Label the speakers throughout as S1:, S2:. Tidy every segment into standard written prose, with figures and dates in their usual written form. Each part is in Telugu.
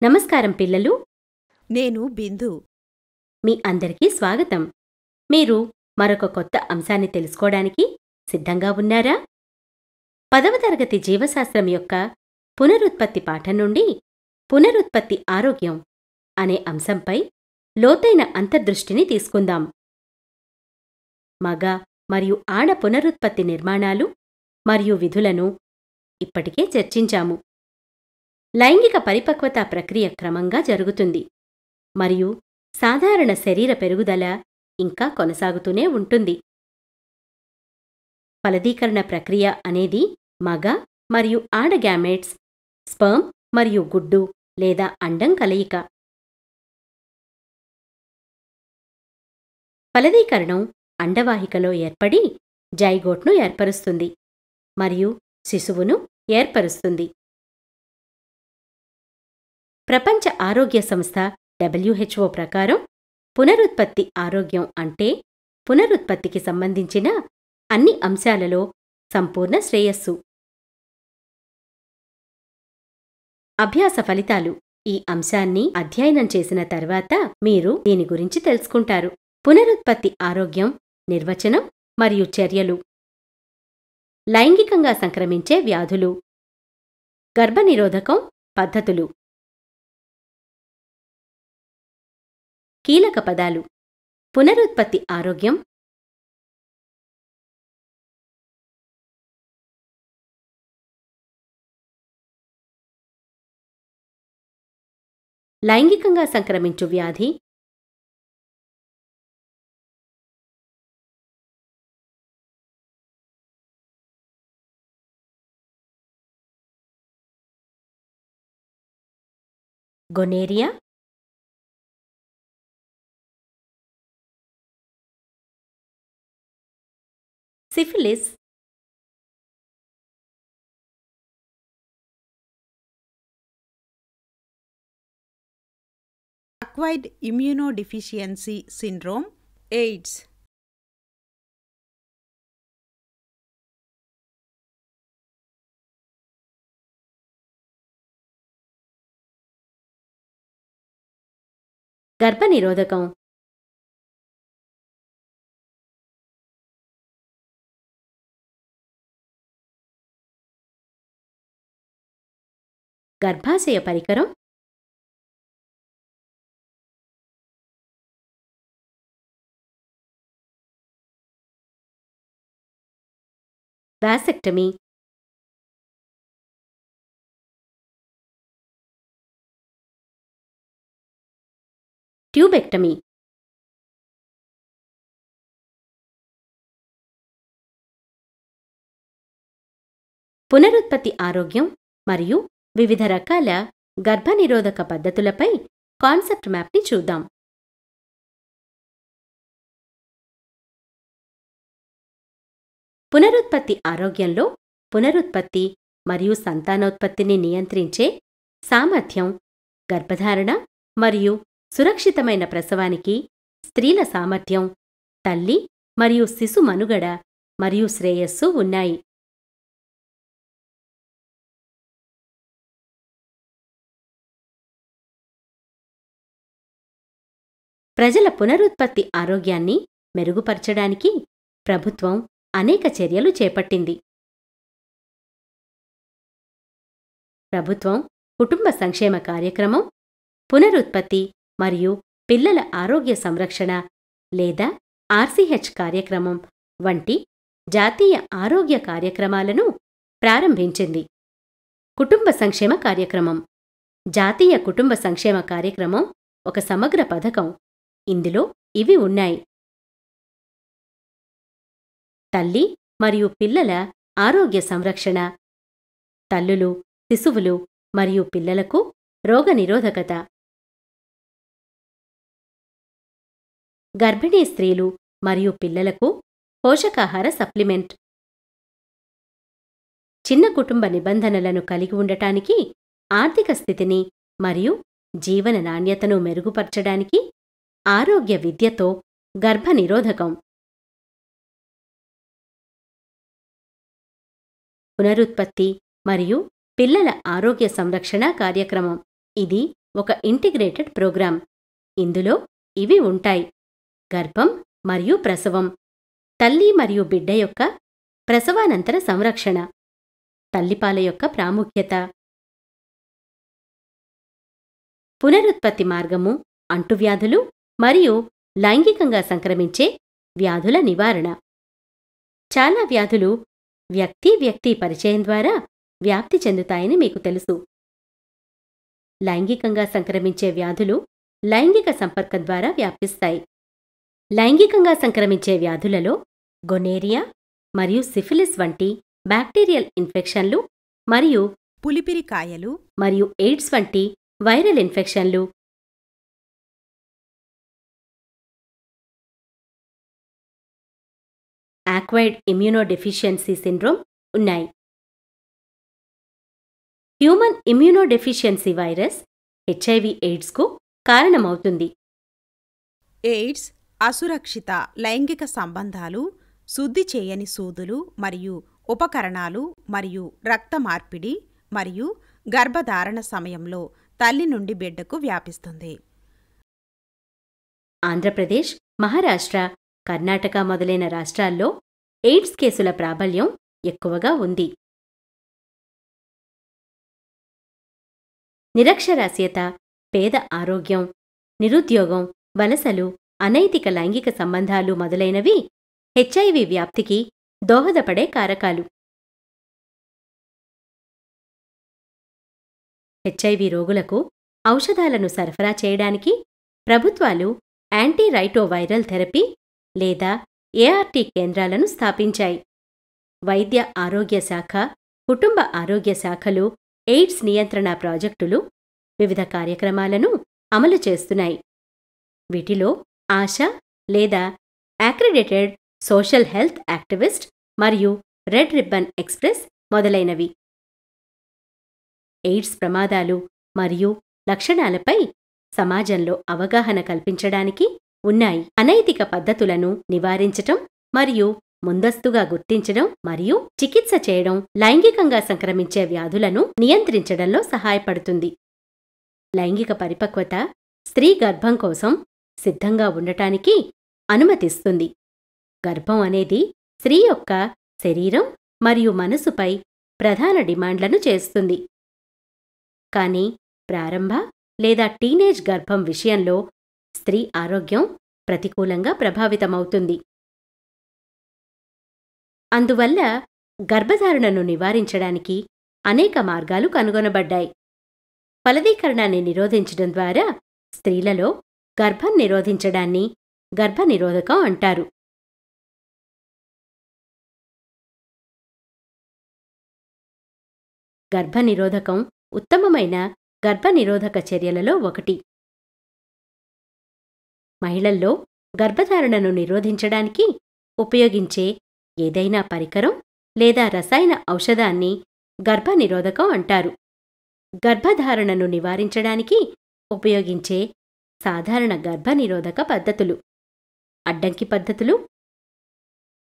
S1: నమస్కారం పిల్లలు.
S2: నేను బిందు.
S1: మీ అందరికీ స్వాగతం. మీరు మరొక కొత్త అంశాన్ని తెలుసుకోవడానికి సిద్ధంగా ఉన్నారా? 10వ తరగతి జీవశాస్త్రం యొక్క పునరుత్పత్తి పాఠం నుండి పునరుత్పత్తి ఆరోగ్యం అనే అంశంపై లోతైన అంతర్దృష్టిని తీసుకుందాం. మగ మరియు ఆడ పునరుత్పత్తి నిర్మాణాలు మరియు విధులను ఇప్పటికే చర్చించాము. లైంగిక పరిపక్వత ప్రక్రియ క్రమంగా జరుగుతుంది మరియు సాధారణ శరీర పెరుగుదల ఇంకా కొనసాగుతూనే ఉంటుంది. ఫలదీకరణ ప్రక్రియ అనేది మగ మరియు ఆడ గ్యామెట్స్, స్పెర్మ్ మరియు గుడ్డు లేదా అండం కలయిక. ఫలదీకరణం అండవాహికలో ఏర్పడి జైగోట్ను ఏర్పరుస్తుంది మరియు శిశువును ఏర్పరుస్తుంది. ప్రపంచ ఆరోగ్య సంస్థ WHO ప్రకారం పునరుత్పత్తి ఆరోగ్యం అంటే పునరుత్పత్తికి సంబంధించిన అన్ని అంశాలలో సంపూర్ణ శ్రేయస్సు. అభ్యాస ఫలితాలు. ఈ అంశాన్ని అధ్యయనం చేసిన తర్వాత మీరు దీని గురించి తెలుసుకుంటారు. పునరుత్పత్తి ఆరోగ్యం నిర్వచనం మరియు చర్యలు. లైంగికంగా సంక్రమించే వ్యాధులు, గర్భనిరోధకం పద్ధతులు. కీలక పదాలు: పునరుత్పత్తి ఆరోగ్యం, లైంగికంగా సంక్రమించు వ్యాధి, gonorrhoea, syphilis,
S2: acquired ఇమ్యూనోడిఫిషియన్సీ syndrome, AIDS.
S1: గర్భనిరోధకం, గర్భాశయ పరికరం, వాసెక్టమీ, ట్యూబెక్టమీ. పునరుత్పత్తి ఆరోగ్యం మరియు వివిధ రకాల గర్భనిరోధక పద్ధతులపై కాన్సెప్ట్ మ్యాప్ని చూద్దాం. పునరుత్పత్తి ఆరోగ్యంలో పునరుత్పత్తి మరియు సంతానోత్పత్తిని నియంత్రించే సామర్థ్యం, గర్భధారణ మరియు సురక్షితమైన ప్రసవానికి స్త్రీల సామర్థ్యం, తల్లి మరియు శిశు మనుగడ మరియు శ్రేయస్సు ఉన్నాయి. ప్రజల పునరుత్పత్తి ఆరోగ్యాన్ని మెరుగుపరచడానికి ప్రభుత్వం అనేక చర్యలు చేపట్టింది. ప్రభుత్వం కుటుంబ సంక్షేమ కార్యక్రమం, పునరుత్పత్తి మరియు పిల్లల ఆరోగ్య సంరక్షణ లేదా RCH కార్యక్రమం వంటి జాతీయ ఆరోగ్య కార్యక్రమాలను ప్రారంభించింది. కుటుంబ సంక్షేమ కార్యక్రమం. జాతీయ కుటుంబ సంక్షేమ కార్యక్రమం ఒక సమగ్ర పథకం. ఇందులో ఇవి ఉన్నాయి: తల్లి మరియు పిల్లల ఆరోగ్య సంరక్షణ, తల్లులు, శిశువులు మరియు పిల్లలకు రోగనిరోధకత, గర్భిణీ స్త్రీలు మరియు పిల్లలకు పోషకాహార సప్లిమెంట్, చిన్న కుటుంబ నిబంధనలను కలిగి ఉండటానికి ఆర్థిక స్థితిని మరియు జీవన నాణ్యతను మెరుగుపరచడానికి ఆరోగ్య విద్యతో గర్భనిరోధకం. పునరుత్పత్తి మరియు పిల్లల ఆరోగ్య సంరక్షణ కార్యక్రమం. ఇది ఒక ఇంటిగ్రేటెడ్ ప్రోగ్రాం. ఇందులో ఇవి ఉంటాయి: గర్భం మరియు ప్రసవం, తల్లి మరియు బిడ్డ యొక్క ప్రసవానంతర సంరక్షణ, తల్లిపాల యొక్క ప్రాముఖ్యత, పునరుత్పత్తి మార్గము, అంటువ్యాధులు మరియు లైంగికంగా సంక్రమించే వ్యాధుల నివారణ. చాలా వ్యాధులు వ్యక్తి పరిచయం ద్వారా వ్యాప్తి చెందుతాయని మీకు తెలుసు. లైంగికంగా సంక్రమించే వ్యాధులు లైంగిక సంపర్కం ద్వారా వ్యాపిస్తాయి. లైంగికంగా సంక్రమించే వ్యాధులలో గొనేరియా మరియు సిఫిలిస్ వంటి బ్యాక్టీరియల్ ఇన్ఫెక్షన్లు మరియు
S2: పులిపిరికాయలు
S1: మరియు ఎయిడ్స్ వంటి వైరల్ ఇన్ఫెక్షన్లు, ఆక్వైర్డ్ ఇమ్యూనోడెఫిషియన్సీ సిండ్రోమ్ ఉన్నాయి. హ్యూమన్ ఇమ్యూనోడెఫిషియన్సీ వైరస్ హెచ్ఐవి ఎయిడ్స్కు కారణమవుతుంది.
S2: ఎయిడ్స్ అసురక్షిత లైంగిక సంబంధాలు, శుద్ధి చేయని సూదులు మరియు ఉపకరణాలు మరియు రక్త మార్పిడి మరియు గర్భధారణ సమయంలో తల్లి నుండి బిడ్డకు వ్యాపిస్తుంది.
S1: ఆంధ్రప్రదేశ్, మహారాష్ట్ర, కర్ణాటక మొదలైన రాష్ట్రాల్లో ఎయిడ్స్ కేసుల ప్రాబల్యం ఎక్కువగా ఉంది. నిరక్షరాస్యత, పేద ఆరోగ్యం, నిరుద్యోగం, వలసలు, అనైతిక లైంగిక సంబంధాలు మొదలైనవి హెచ్ఐవి వ్యాప్తికి దోహదపడే కారకాలు. హెచ్ఐవి రోగులకు ఔషధాలను సరఫరా చేయడానికి ప్రభుత్వాలు యాంటీరైటోవైరల్ థెరపీ లేదా ఏఆర్టీ కేంద్రాలను స్థాపించాయి. వైద్య ఆరోగ్య శాఖ, కుటుంబ ఆరోగ్య శాఖలు ఎయిడ్స్ నియంత్రణ ప్రాజెక్టులు వివిధ కార్యక్రమాలను అమలు చేస్తున్నాయి. వీటిలో ఆశా లేదా అక్రిడేటెడ్ సోషల్ హెల్త్ యాక్టివిస్ట్ మరియు రెడ్ రిబ్బన్ ఎక్స్ప్రెస్ మొదలైనవి. ఎయిడ్స్ ప్రమాదాలు మరియు లక్షణాలపై సమాజంలో అవగాహన కల్పించడానికి ఉన్నాయి. అనైతిక పద్ధతులను నివారించటం మరియు ముందస్తుగా గుర్తించడం మరియు చికిత్స చేయడం లైంగికంగా సంక్రమించే వ్యాధులను నియంత్రించడంలో సహాయపడుతుంది. లైంగిక పరిపక్వత స్త్రీ గర్భం కోసం సిద్ధంగా ఉండటానికి అనుమతిస్తుంది. గర్భం అనేది స్త్రీ యొక్క శరీరం మరియు మనసుపై ప్రధాన డిమాండ్లను చేస్తుంది. కానీ ప్రారంభ లేదా టీనేజ్ గర్భం విషయంలో స్త్రీ ఆరోగ్యం ప్రతికూలంగా ప్రభావితమవుతుంది. అందువల్ల గర్భధారణను నివారించడానికి అనేక మార్గాలు కనుగొనబడ్డాయి. ఫలదీకరణాన్ని నిరోధించడం ద్వారా స్త్రీలలో గర్భం నిరోధించడాన్ని గర్భనిరోధకం అంటారు. గర్భనిరోధకం ఉత్తమమైన గర్భనిరోధక చర్యలలో ఒకటి. మహిళల్లో గర్భధారణను నిరోధించడానికి ఉపయోగించే ఏదైనా పరికరం లేదా రసాయన ఔషధాన్ని గర్భనిరోధకం అంటారు. గర్భధారణను నివారించడానికి ఉపయోగించే సాధారణ గర్భనిరోధక పద్ధతులు: అడ్డంకి పద్ధతులు,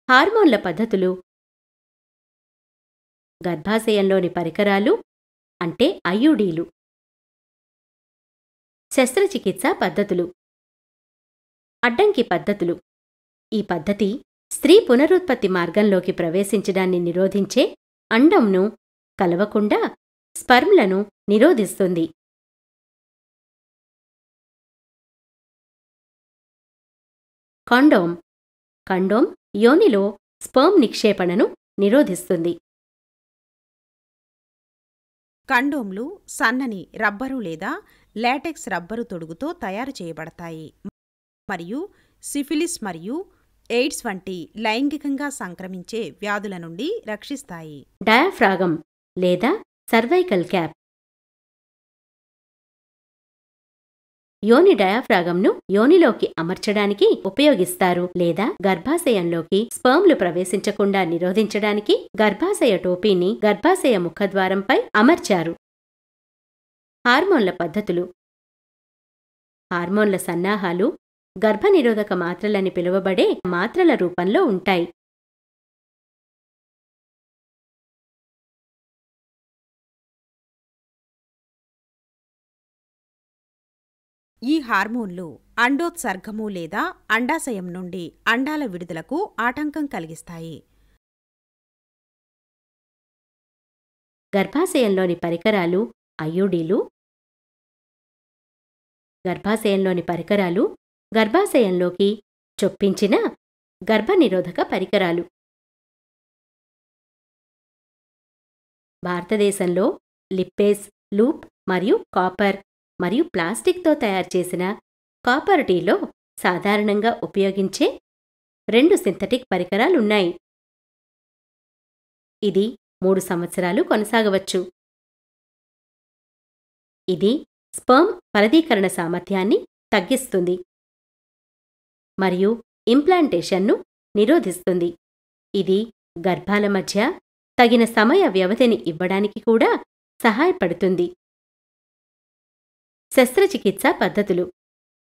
S1: హార్మోన్ల పద్ధతులు, గర్భాశయంలోని పరికరాలు అంటే ఐయుడీలు, శస్త్రచికిత్సా పద్ధతులు. అడ్డంకి పద్ధతులు: ఈ పద్ధతి స్త్రీ పునరుత్పత్తి మార్గంలోకి ప్రవేశించడాన్ని నిరోధించే అండంను కలవకుండా స్పర్మ్లను నిరోధిస్తుంది. కాండోమ్: కండోమ్ యోనిలో స్పర్మ్ నిక్షేపణను నిరోధిస్తుంది.
S2: కండోమ్లు సన్నని రబ్బరు లేదా లాటెక్స్ రబ్బరు తొడుగుతో తయారు చేయబడతాయి మరియు సిఫిలిస్ మరియు ఎయిడ్స్ వంటి లైంగికంగా సంక్రమించే వ్యాధుల నుండి రక్షిస్తాయి.
S1: డయాఫ్రాగమ్ లేదా సర్వైకల్ క్యాప్: యోని డయాఫ్రాగమ్ను యోనిలోకి అమర్చడానికి ఉపయోగిస్తారు లేదా గర్భాశయంలోకి స్పర్మ్లు ప్రవేశించకుండా నిరోధించడానికి గర్భాశయ టోపీని గర్భాశయ ముఖద్వారంపై అమర్చారు. హార్మోన్ల పద్ధతులు: హార్మోన్ల సన్నాహాలు గర్భనిరోధక మాత్రలని పిలువబడే మాత్రల రూపంలో ఉంటాయి.
S2: ఈ హార్మోన్లు అండోత్సర్గము లేదా అండాశయం నుండి అండాల విడుదలకు ఆటంకం కలిగిస్తాయి.
S1: గర్భాశయంలోని పరికరాలు ఐయుడీలు. గర్భాశయంలోని పరికరాలు గర్భాశయంలోకి చొప్పించిన గర్భనిరోధక పరికరాలు. భారతదేశంలో లిప్పేస్, లూప్ మరియు కాపర్ మరియు ప్లాస్టిక్తో తయారుచేసిన కాపర్ టీలో సాధారణంగా ఉపయోగించే 2 సింథటిక్ పరికరాలున్నాయి. ఇది 3 సంవత్సరాలు కొనసాగవచ్చు. ఇది స్పర్మ్ ఫలదీకరణ సామర్థ్యాన్ని తగ్గిస్తుంది మరియు ఇంప్లాంటేషన్ను నిరోధిస్తుంది. ఇది గర్భాల మధ్య తగిన సమయ వ్యవధిని ఇవ్వడానికి కూడా సహాయపడుతుంది. శస్త్రచికిత్స పద్ధతులు.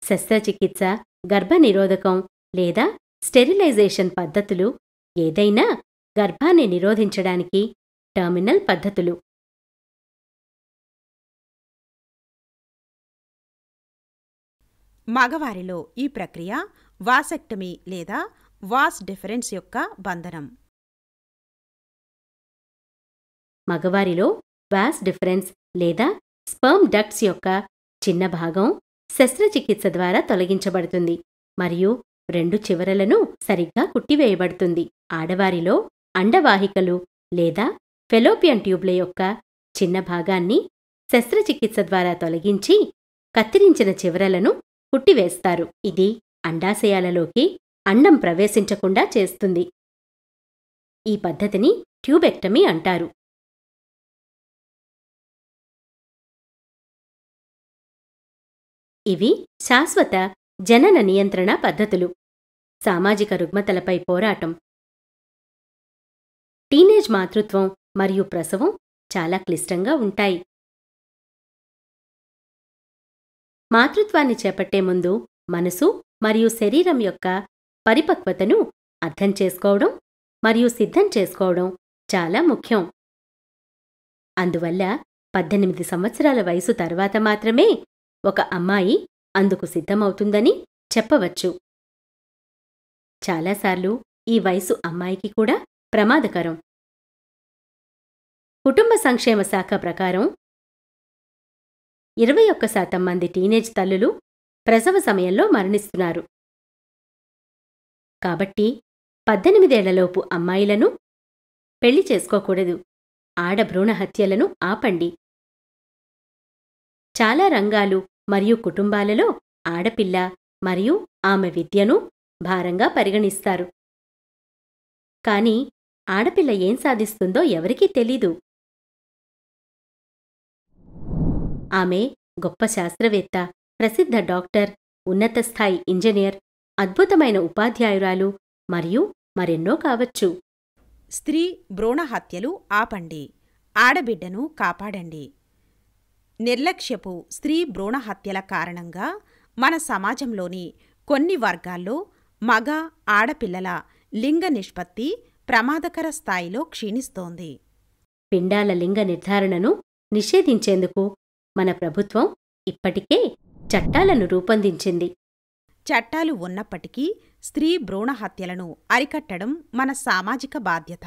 S1: శస్త్రచికిత్స, గర్భనిరోధకం లేదా స్టెరిలైజేషన్ పద్ధతులు ఏదైనా గర్భాన్ని నిరోధించడానికి టర్మినల్ పద్ధతులు.
S2: మగవారిలో ఈ ప్రక్రియ వాసెక్టమీ లేదా వాస్ డిఫరెన్స్ యొక్క బంధనం.
S1: మగవారిలో వాస్ డిఫరెన్స్ లేదా స్పర్మ్ డక్ట్స్ యొక్క చిన్న భాగం శస్త్రచికిత్స ద్వారా తొలగించబడుతుంది మరియు 2 చివరలను సరిగ్గా కుట్టివేయబడుతుంది. ఆడవారిలో అండవాహికలు లేదా ఫెలోపియన్ ట్యూబ్ల యొక్క చిన్న భాగాన్ని శస్త్రచికిత్స ద్వారా తొలగించి కత్తిరించిన చివరలను కుట్టివేస్తారు. ఇది అండాశయాలలోకి అండం ప్రవేశించకుండా చేస్తుంది. ఈ పద్ధతిని ట్యూబెక్టమీ అంటారు. ఇవి శాశ్వత జనన నియంత్రణ పద్ధతులు. సామాజిక రుగ్మతలపై పోరాటం. టీనేజ్ మాతృత్వం మరియు ప్రసవం చాలా క్లిష్టంగా ఉంటాయి. మాతృత్వాన్ని చేపట్టే ముందు మనసు మరియు శరీరం యొక్క పరిపక్వతను అర్థం చేసుకోవడం మరియు సిద్ధం చేసుకోవడం చాలా ముఖ్యం. అందువల్ల 18 సంవత్సరాల వయసు తర్వాత మాత్రమే ఒక అమ్మాయి అందుకు సిద్ధమవుతుందని చెప్పవచ్చు. చాలాసార్లు ఈ వయసు అమ్మాయికి కూడా ప్రమాదకరం. కుటుంబ సంక్షేమ శాఖ ప్రకారం 21% మంది టీనేజ్ తల్లులు ప్రసవ సమయంలో మరణిస్తున్నారు. కాబట్టి 18 ఏళ్లలోపు అమ్మాయిలను పెళ్లి చేసుకోకూడదు. ఆడభ్రూణ హత్యలను ఆపండి. చాలా రంగాలు మరియు కుటుంబాలలో ఆడపిల్ల మరియు ఆమె విద్యను భారంగా పరిగణిస్తారు. కాని ఆడపిల్ల ఏం సాధిస్తుందో ఎవరికీ తెలీదు. ఆమె గొప్ప శాస్త్రవేత్త, ప్రసిద్ధ డాక్టర్, ఉన్నతస్థాయి ఇంజనీర్, అద్భుతమైన ఉపాధ్యాయురాలు మరియు మరెన్నో కావచ్చు.
S2: స్త్రీ భ్రూణ హత్యలు ఆపండి. ఆడబిడ్డను కాపాడండి. నిర్లక్ష్యపు స్త్రీ భ్రూణ హత్యల కారణంగా మన సమాజంలోని కొన్ని వర్గాల్లో మగ, ఆడపిల్లల లింగ నిష్పత్తి ప్రమాదకర స్థాయిలో క్షీణిస్తోంది.
S1: పిండాల లింగ నిర్ధారణను నిషేధించేందుకు మన ప్రభుత్వం ఇప్పటికే చట్టాలను రూపొందించింది.
S2: చట్టాలు ఉన్నప్పటికీ స్త్రీ భ్రూణ హత్యలను అరికట్టడం మన సామాజిక బాధ్యత.